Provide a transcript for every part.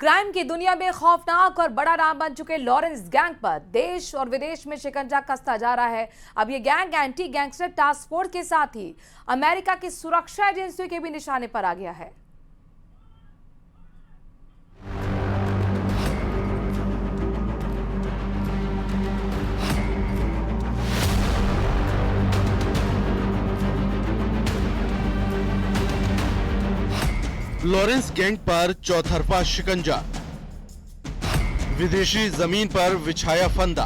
Crime की दुनिया में खौफनाक और बड़ा नाम बन चुके लॉरेंस गैंग पर देश और विदेश में शिकंजा कसता जा रहा है। अब ये gang anti gangster task force के साथ ही अमेरिका की सुरक्षा एजेंसियों के भी निशाने पर आ गया है। लॉरेंस गैंग पर चौतरफा शिकंजा, विदेशी जमीन पर बिछाया फंदा।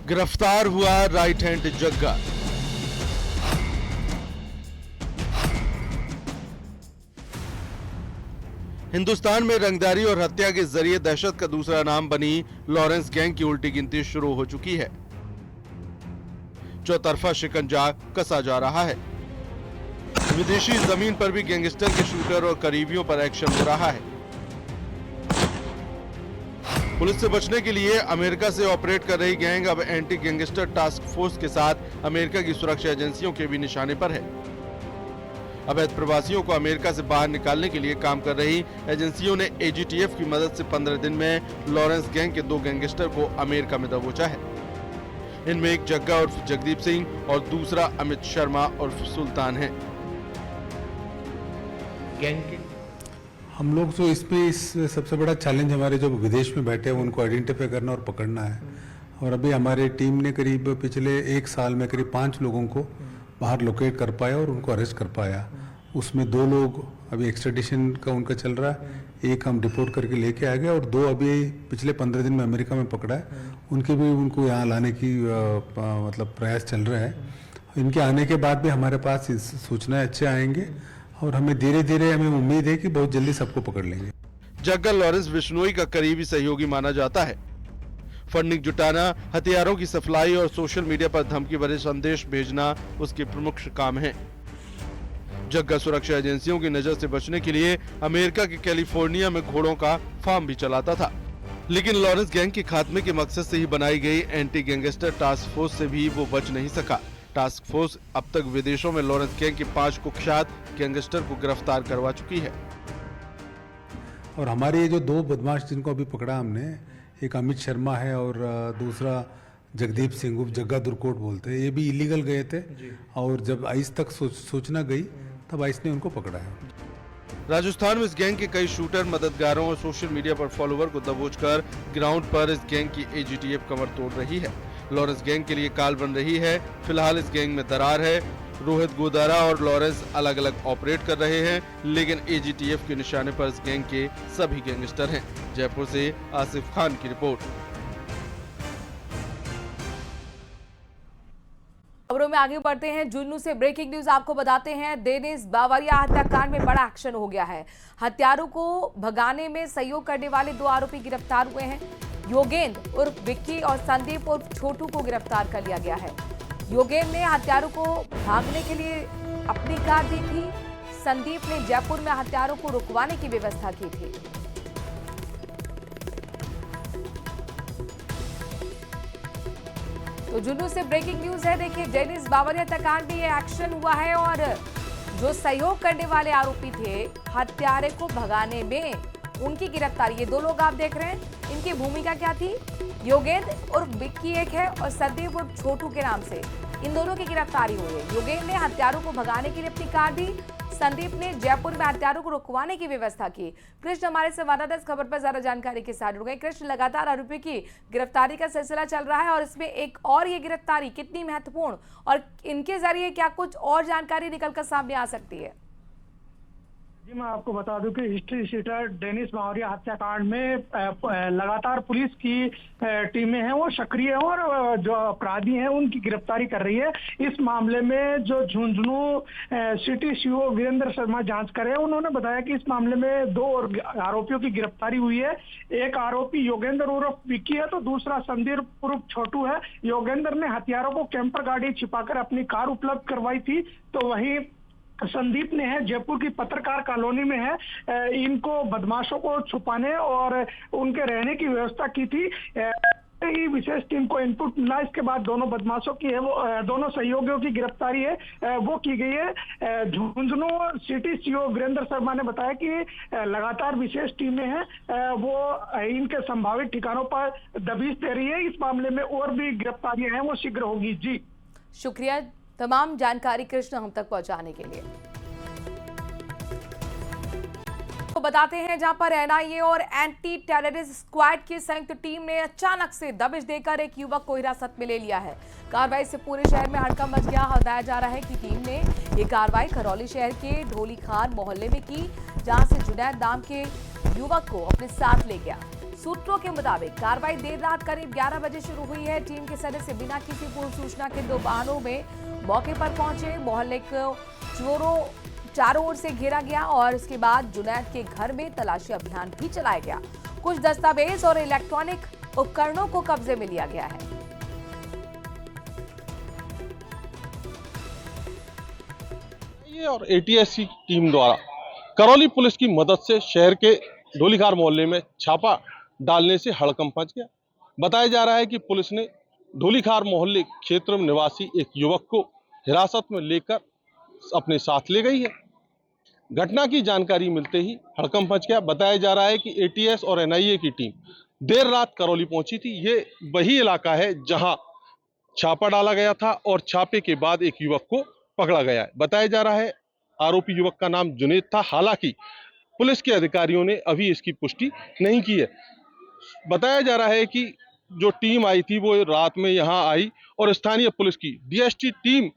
गिरफ्तार हुआ राइट हैंड जग्गा। हिंदुस्तान में रंगदारी और हत्या के जरिए दहशत का दूसरा नाम बनी लॉरेंस गैंग की उल्टी गिनती शुरू हो चुकी है। चौतरफा शिकंजा कसा जा रहा है। विदेशी जमीन पर भी गैंगस्टर के शूटर और करीबियों पर एक्शन हो रहा है। पुलिस से बचने के लिए अमेरिका से ऑपरेट कर रही गैंग अब एंटी गैंगस्टर टास्क फोर्स के साथ अमेरिका की सुरक्षा एजेंसियों के भी निशाने पर है। अवैध प्रवासियों को अमेरिका से बाहर निकालने के लिए काम कर रही एजेंसियों ने एजीटीएफ की मदद से 15 दिन में लॉरेंस गैंग के 2 गैंगस्टर को अमेरिका में दबोचा है। इनमें एक जग्गा उर्फ जगदीप सिंह और दूसरा अमित शर्मा उर्फ सुल्तान है। हम लोग जो इसमें सबसे बड़ा चैलेंज हमारे जो विदेश में बैठे हैं उनको आइडेंटिफाई करना और पकड़ना है। और अभी हमारी टीम ने करीब पिछले 1 साल में करीब 5 लोगों को बाहर लोकेट कर पाया और उनको अरेस्ट कर पाया। उसमें 2 लोग अभी एक्सट्रेडिशन का उनका चल रहा है, एक हम डिपोर्ट करके लेके आ गए और 2 अभी पिछले 15 दिन में अमेरिका में पकड़ा है। उनको यहाँ लाने की मतलब प्रयास चल रहा है। इनके आने के बाद भी हमारे पास सूचनाएं अच्छे आएंगे और हमें धीरे धीरे हमें उम्मीद है कि बहुत जल्दी सबको पकड़ लेंगे। जग्गा लॉरेंस बिश्नोई का करीबी सहयोगी माना जाता है। फंडिंग जुटाना, हथियारों की सप्लाई और सोशल मीडिया पर धमकी भरे संदेश भेजना उसके प्रमुख काम है। जग्गा सुरक्षा एजेंसियों की नजर से बचने के लिए अमेरिका के कैलिफोर्निया में घोड़ों का फार्म भी चलाता था, लेकिन लॉरेंस गैंग के खात्मे के मकसद से ही बनाई गई एंटी गैंगस्टर टास्क फोर्स से भी वो बच नहीं सका। टास्क फोर्स अब तक विदेशों में लॉरेंस गैंग के 5 कुख्यात गैंगस्टर को गिरफ्तार करवा चुकी है। और हमारे ये जो 2 बदमाश जिनको अभी पकड़ा हमने, एक अमित शर्मा है और दूसरा जगदीप सिंह उर्फ जग्गा दुर्कोट बोलते हैं, ये भी इलीगल गए थे और जब आइस तक सूचना गई तब आइस ने उनको पकड़ा है। राजस्थान में इस गैंग के कई शूटर, मददगारों और सोशल मीडिया पर फॉलोवर को दबोचकर ग्राउंड पर इस गैंग की एजीटीएफ कमर तोड़ रही है। लॉरेंस गैंग के लिए काल बन रही है। फिलहाल इस गैंग में दरार है। रोहित गोदारा और लॉरेंस अलग अलग ऑपरेट कर रहे हैं, लेकिन एजीटीएफ के निशाने पर इस गैंग के सभी गैंगस्टर हैं। जयपुर से आसिफ खान की रिपोर्ट। खबरों में आगे बढ़ते हैं। जुन्नू से ब्रेकिंग न्यूज आपको बताते हैं। डेनिस बावरिया हत्याकांड में बड़ा एक्शन हो गया है। हत्यारों को भगाने में सहयोग करने वाले 2 आरोपी गिरफ्तार हुए हैं। योगेंद्र उर्फ विक्की और संदीप उर्फ छोटू को गिरफ्तार कर लिया गया है। योगेंद्र ने हत्यारों को भागने के लिए अपनी कार दी थी। संदीप ने जयपुर में हत्यारों को रुकवाने की व्यवस्था की थी। तो जुन्नू से ब्रेकिंग न्यूज है। देखिए, डेनिस बावरिया हत्याकांड में ये एक्शन हुआ है और जो सहयोग करने वाले आरोपी थे हत्यारे को भगाने में, उनकी गिरफ्तारी। ये 2 लोग आप देख रहे हैं, इनकी भूमिका क्या थी? योगेंद्र उर्फ विक्की एक है और संदीप उर्फ छोटू के नाम से इन दोनों की गिरफ्तारी हुई है। योगेंद्र ने हत्यारों को भगाने के लिए अपनी कार दी। संदीप ने जयपुर में हत्यारों को रुकवाने की व्यवस्था की। कृष्ण हमारे संवाददाता इस खबर पर ज्यादा जानकारी के साथ जुड़ गए। कृष्ण, लगातार आरोपी की गिरफ्तारी का सिलसिला चल रहा है और इसमें एक और ये गिरफ्तारी कितनी महत्वपूर्ण और इनके जरिए क्या कुछ और जानकारी निकलकर सामने आ सकती है? जी, मैं आपको बता दूं कि हिस्ट्री शीटर डेनिस बावरिया हत्याकांड में लगातार पुलिस की टीमें हैं वो सक्रिय हैं और जो अपराधी हैं उनकी गिरफ्तारी कर रही है। इस मामले में जो झुंझुनू सिटी सीओ वीरेंद्र शर्मा जांच कर रहे हैं, उन्होंने बताया कि इस मामले में 2 और आरोपियों की गिरफ्तारी हुई है। एक आरोपी योगेंद्र उर्फ विक्की है तो दूसरा संदीप उर्फ छोटू है। योगेंद्र ने हथियारों को कैंपर गाड़ी छिपाकर अपनी कार उपलब्ध करवाई थी, तो वहीं संदीप ने है जयपुर की पत्रकार कॉलोनी में है इनको बदमाशों को छुपाने और उनके रहने की व्यवस्था की थी। ही विशेष टीम को इनपुट मिला। इसके बाद दोनों बदमाशों की है वो दोनों सहयोगियों की गिरफ्तारी है वो की गई है। झुंझुनू सिटी सीओ वीरेंद्र शर्मा ने बताया कि लगातार विशेष टीमें हैं वो इनके संभावित ठिकानों पर दबिश दे रही है। इस मामले में और भी गिरफ्तारियां हैं वो शीघ्र होगी। जी शुक्रिया तमाम जानकारी कृष्ण हम तक पहुंचाने के लिए। तो बताते हैं जहां पर एनआईए और एंटी टेररिस्ट स्क्वाड की संयुक्त टीम ने अचानक से दबिश देकर एक युवक को हिरासत में ले लिया है। कार्रवाई से पूरे शहर में हड़कंप मच गया। बताया जा रहा है कि टीम ने ये कार्रवाई करौली शहर के ढोलीखार मोहल्ले में की, जहां से जुनैद नाम के युवक को अपने साथ ले गया। सूत्रों के मुताबिक कार्रवाई देर रात करीब 11 बजे शुरू हुई है। टीम के सदस्य बिना किसी पूर्व सूचना के 2 वाहनों में मौके पर पहुंचे। मोहल्ले को चारों ओर से घेरा गया और इसके बाद जुनैद के घर में तलाशी अभियान भी चलाया गया। कुछ दस्तावेज और इलेक्ट्रॉनिक उपकरणों को कब्जे में लिया गया है। और एटीएस की टीम द्वारा करौली पुलिस की मदद से शहर के ढोलीखार मोहल्ले में छापा डालने से हड़कंप मच गया। बताया जा रहा है कि पुलिस ने ढोलीखार मोहल्ले क्षेत्र में निवासी एक युवक को हिरासत में लेकर अपने साथ ले गई है। घटना की जानकारी मिलते ही हड़कंप मच गया। बताया जा रहा है कि एटीएस और एनआईए की टीम देर रात करौली पहुंची थी। ये वही इलाका है जहां छापा डाला गया था और छापे के बाद एक युवक को पकड़ा गया है। बताया जा रहा है आरोपी युवक का नाम जुनैद था। हालांकि पुलिस के अधिकारियों ने अभी इसकी पुष्टि नहीं की है। बताया जा रहा है कि जो टीम आई थी वो रात में यहां आई और स्थानीय पुलिस की डीएसटी टीम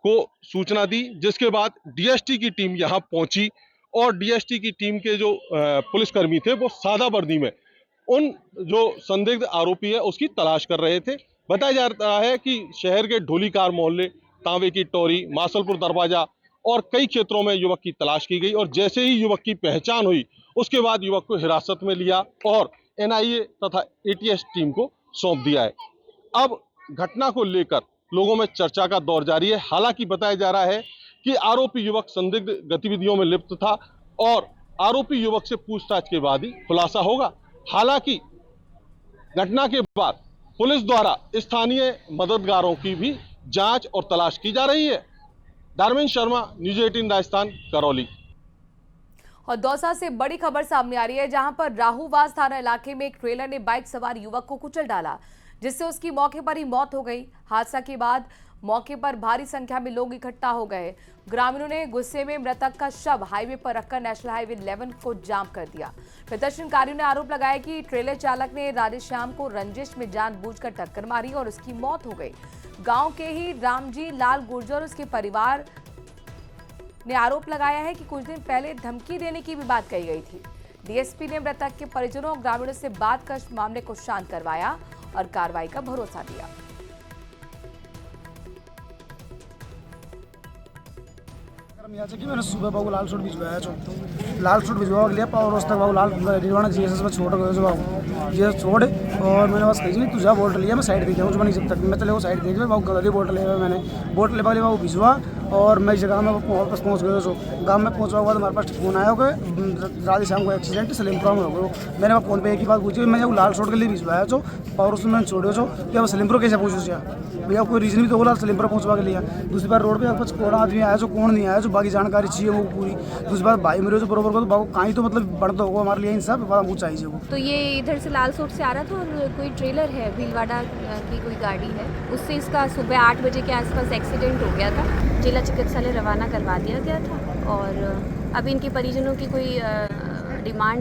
को सूचना दी, जिसके बाद डीएसटी की टीम यहां पहुंची और डीएसटी की टीम के जो पुलिसकर्मी थे वो सादा वर्दी में उन जो संदिग्ध आरोपी है उसकी तलाश कर रहे थे। बताया जा रहा है कि शहर के ढोलीखार मोहल्ले, तांबे की टोरी, मासलपुर दरवाजा और कई क्षेत्रों में युवक की तलाश की गई और जैसे ही युवक की पहचान हुई उसके बाद युवक को हिरासत में लिया और एनआईए तथा एटीएस टीम को सौंप दिया है। अब घटना को लेकर लोगों में चर्चा का दौर जारी है। हालांकि बताया जा रहा है कि आरोपी युवक संदिग्ध गतिविधियों में लिप्त था और आरोपी युवक से पूछताछ के बाद ही खुलासा होगा। हालांकि घटना के बाद पुलिस द्वारा स्थानीय मददगारों की भी जांच और तलाश की जा रही है। धर्मेंद्र शर्मा, न्यूज़ 18 राजस्थान, करौली। और दौसा से बड़ी खबर सामने आ रही है, जहां पर राहूवास थाना इलाके में एक ट्रेलर ने बाइक सवार युवक को कुचल डाला, जिससे उसकी मौके पर ही मौत हो गई। हादसा के बाद मौके पर भारी संख्या में लोग इकट्ठा हो गए। ग्रामीणों ने गुस्से में मृतक का शव हाईवे पर रखकर नेशनल हाईवे 11 को जाम कर दिया। प्रदर्शनकारियों ने आरोप लगाया कि ट्रेलर चालक ने राधेश्याम को रंजिश में जानबूझकर टक्कर मारी और उसकी मौत हो गई। गांव के ही रामजी लाल गुर्जर और उसके परिवार ने आरोप लगाया है कि कुछ दिन पहले धमकी देने की भी बात कही गई थी। डीएसपी ने मृतक के परिजनों और ग्रामीणों से बात कर मामले को शांत करवाया और कार्रवाई का भरोसा दिया। मैंने सुबह बाबू लाल सूट भिजवाया लाल सूट भिजवा लिया और उस तक बाबू लाल रिवाना जीएसएस में छोड़ गए जो बाबू जीएस छोड़ और मैंने बस कही तुझे बोट लिया मैं साइड देखा जब तक मैं चले वो साइड देख बाबू गलती बोट लिया मैंने बोट ले बाबू भिजवा और मैं जगह में वापस पहुंच गया। जो गांव में पहुंचने के बाद हमारे पास फोन आया हो राधेश्याम को एक्सीडेंट सलीमपुरा में हो गया। मैंने फोन पे एक ही बात पूछी, मैं जब लाल शॉट के लिए भिजवाया जो और उसमें मैंने छोड़ो जो कि अब सलीमपुर कैसे पहुँचो भैया, कोई रीजन भी तो बोला सलीमपुर पहुँचवा के लिया। दूसरी बार रोड पे कुछ कौन आदमी आया जो कौन नहीं आया जो बाकी जानकारी चाहिए वो पूरी। दूसरी बार भाई मेरे जो बरोबर को तो बाबू कहीं तो मतलब बढ़ता होगा हमारे लिए इन सब वो चाहिए वो। तो ये इधर से लाल सूट से आ रहा था और कोई ट्रेलर है भीलवाड़ा की कोई गाड़ी है, उससे इसका सुबह 8 बजे के आसपास एक्सीडेंट हो गया था। जिला चिकित्सालय रवाना करवा दिया गया था और अब इनके परिजनों की कोई डिमांड है